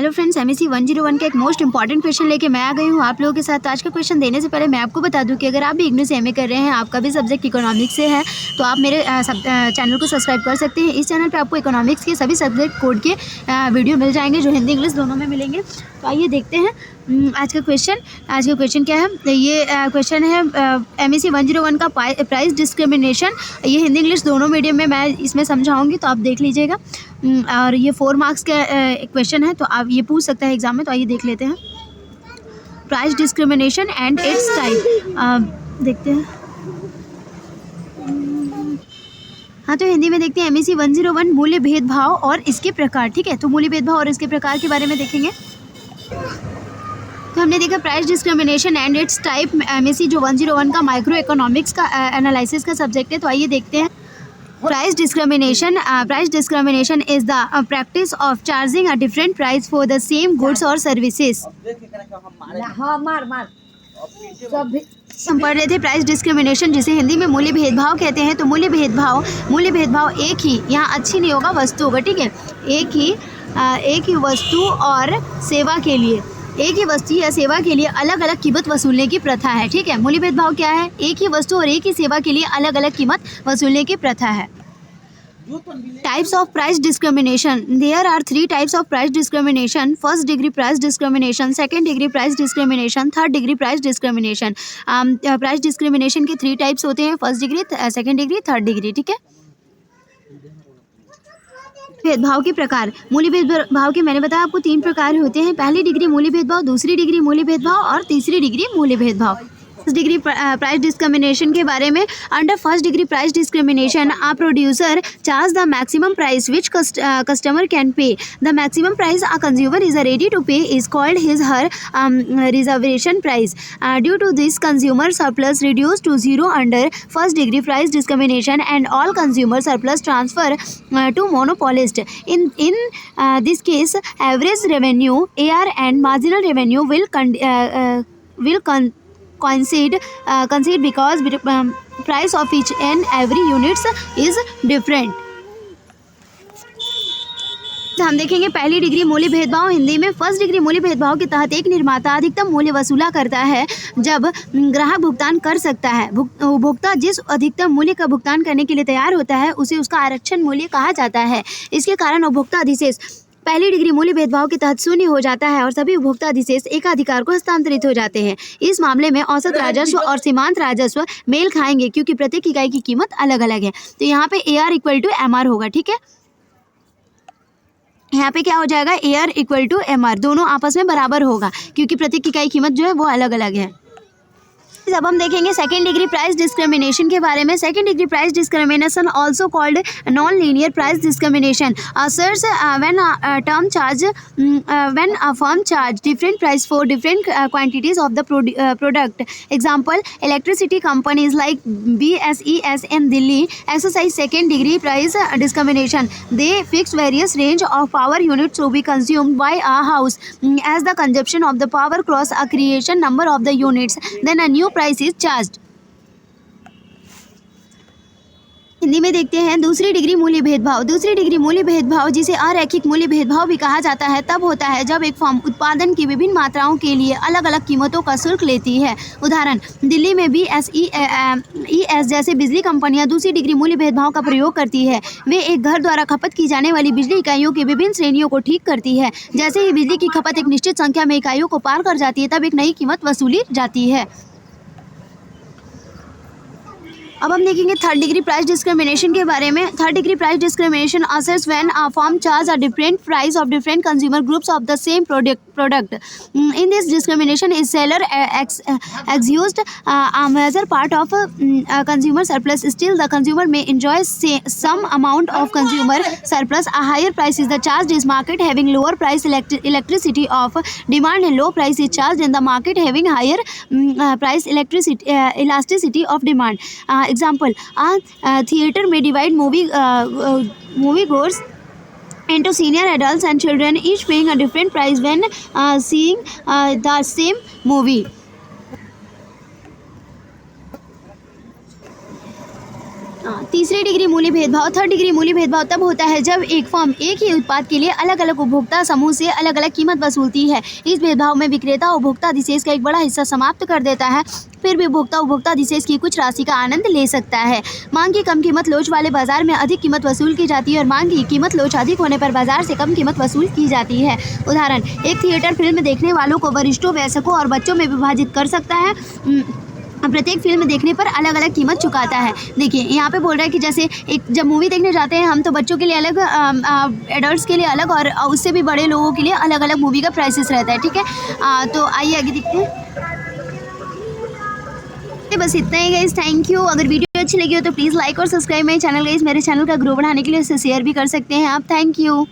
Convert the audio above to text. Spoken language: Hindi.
हेलो फ्रेंड्स, एमएससी 101 का एक मोस्ट इंपॉर्टेंट क्वेश्चन लेके मैं आ गई हूँ आप लोगों के साथ। आज का क्वेश्चन देने से पहले मैं आपको बता दूं कि अगर आप भी इग्नू से एमए कर रहे हैं, आपका भी सब्जेक्ट इकोनॉमिक्स से है, तो आप मेरे चैनल को सब्सक्राइब कर सकते हैं। इस चैनल पे आपको इकोनॉमिक्स के सभी सब्जेक्ट कोड के वीडियो मिल जाएंगे, जो हिंदी इंग्लिश दोनों में मिलेंगे। तो आइए देखते हैं आज का क्वेश्चन क्या है। ये क्वेश्चन है एमएससी 101 का प्राइस डिस्क्रिमिनेशन। ये हिंदी इंग्लिश दोनों मीडियम में मैं इसमें समझाऊंगी, तो आप देख लीजिएगा। और ये 4 मार्क्स का क्वेश्चन है, तो आप ये पूछ सकते हैं एग्जाम में। तो आइए देख लेते हैं। Price discrimination and it's type देखते हैं। हाँ, तो हिंदी में देखते हैं एमएससी 101 मूल्य भेदभाव और इसके प्रकार। ठीक है, तो मूल्य भेदभाव और इसके प्रकार के बारे में देखेंगे। तो हमने देखा price discrimination and it's type. MSc जो 101 का माइक्रो इकोनॉमिक्स का एनालिसिस का सब्जेक्ट है। तो आइए देखते हैं। Price discrimination is the practice of charging a different price for the same goods or services. हम पढ़ रहे थे प्राइस डिस्क्रिमिनेशन, जिसे हिंदी में मूल्य भेदभाव कहते हैं। तो मूल्य भेदभाव एक ही, यहाँ अच्छी नहीं होगा, वस्तु होगा। ठीक है, एक ही वस्तु और सेवा के लिए, एक ही वस्तु या सेवा के लिए अलग अलग कीमत वसूलने की प्रथा है। ठीक है, मूल्य भेदभाव क्या है? एक ही वस्तु और एक ही सेवा के लिए अलग अलग कीमत वसूलने की प्रथा है। Types of price discrimination. There are 3 types of price discrimination. First degree price discrimination, second degree price discrimination, third degree price discrimination. Price discrimination के 3 टाइप्स होते हैं, first degree, second degree, third degree. ठीक है, भेदभाव के प्रकार। मूल्य भेदभाव के मैंने बताया आपको 3 प्रकार होते हैं। पहली डिग्री मूल्य भेदभाव, दूसरी डिग्री मूल्य भेदभाव और तीसरी डिग्री मूल्य भेदभाव। फर्स्ट डिग्री प्राइस डिस्क्रिमिनेशन के बारे में, under first degree price discrimination a producer charge the maximum price which customer can pay. The maximum price a consumer is ready to pay is called his her reservation price. Due to this consumer surplus reduce to zero under first degree price discrimination and all consumer surplus transfer to monopolist. In this case, average revenue (AR) and marginal revenue will coincide because price of each and every units is different. हम देखेंगे पहली डिग्री मूल्य भेदभाव। हिंदी में फर्स्ट डिग्री मूल्य भेदभाव के तहत एक निर्माता अधिकतम मूल्य वसूला करता है जब ग्राहक भुगतान कर सकता है। उपभोक्ता जिस अधिकतम मूल्य का भुगतान करने के लिए तैयार होता है उसे उसका आरक्षण मूल्य कहा जाता है। इसके कारण उपभोक्ता अधिशेष पहली डिग्री मूल्य भेदभाव के तहत शून्य हो जाता है और सभी उपभोक्ता अधिशेष एकाधिकार को हस्तांतरित हो जाते हैं। इस मामले में औसत राजस्व और सीमांत राजस्व मेल खाएंगे, क्योंकि प्रत्येक इकाई की कीमत अलग अलग है। तो यहाँ पे AR = MR होगा। ठीक है, यहाँ पे क्या हो जाएगा? AR = MR, दोनों आपस में बराबर होगा, क्योंकि प्रत्येक इकाई कीमत जो है वो अलग अलग है। अब हम देखेंगे सेकेंड डिग्री प्राइस डिस्क्रिमिनेशन के बारे में। Second degree price discrimination also called non linear price discrimination asserts when a firm charge different price for different quantities of the product. Example, electricity companies like BSES in Delhi exercise second degree price discrimination. They fix various range of power units to be consumed by a house. As the consumption of the power cross a creation number of the units, then a new price is charged. Hindi में देखते हैं दूसरी डिग्री मूल्य भेदभाव। दूसरी डिग्री मूल्य भेदभाव, जिसे अरैखिक मूल्य भेदभाव भी कहा जाता है, तब होता है जब एक फर्म उत्पादन की विभिन्न मात्राओं के लिए अलग अलग कीमतों का शुल्क लेती है। उदाहरण, दिल्ली में BSES जैसे बिजली कंपनियां दूसरी डिग्री मूल्य भेदभाव का प्रयोग करती है। वे एक घर द्वारा खपत की जाने वाली बिजली इकाइयों की विभिन्न श्रेणियों को ठीक करती है। जैसे ही बिजली की खपत एक निश्चित संख्या में इकाइयों को पार कर जाती है, तब एक नई कीमत वसूली जाती है। अब हम देखेंगे थर्ड डिग्री प्राइस डिस्क्रिमिनेशन के बारे में। Third degree price discrimination asserts when a firm charge a different price of different consumer groups of the same product. In this discrimination is seller excused a major part of consumer surplus. Still, the consumer may enjoy some amount of consumer surplus. A higher price is the charged is market having lower price electricity of demand, and low price is charged in the market having higher price elasticity of demand. Example, a theater may divide moviegoers into senior adults and children, each paying a different price when seeing the same movie. तीसरी डिग्री मूल्य भेदभाव। थर्ड डिग्री मूल्य भेदभाव तब होता है जब एक फर्म एक ही उत्पाद के लिए अलग अलग उपभोक्ता समूह से अलग अलग कीमत वसूलती है। इस भेदभाव में विक्रेता उपभोक्ता अधिशेष का एक बड़ा हिस्सा समाप्त कर देता है, फिर भी उपभोक्ता अधिशेष की कुछ राशि का आनंद ले सकता है। मांग की कम कीमत लोच वाले बाजार में अधिक कीमत वसूल की जाती है और मांग की कीमत लोच अधिक होने पर बाजार से कम कीमत वसूल की जाती है। उदाहरण, एक थिएटर फिल्म देखने वालों को वरिष्ठों, वयस्कों और बच्चों में विभाजित कर सकता है। प्रत्येक फिल्म देखने पर अलग अलग कीमत चुकाता है। देखिए यहाँ पे बोल रहा है कि जैसे एक जब मूवी देखने जाते हैं हम, तो बच्चों के लिए अलग, एडल्ट्स के लिए अलग और उससे भी बड़े लोगों के लिए अलग अलग मूवी का प्राइसेस रहता है। ठीक है, तो आइए आगे देखते हैं। बस इतना ही गाइस, थैंक यू। अगर वीडियो अच्छी लगी हो तो प्लीज़ लाइक और सब्सक्राइब मेरे चैनल गाइस। मेरे चैनल का ग्रो बढ़ाने के लिए उसे शेयर भी कर सकते हैं आप। Thank you.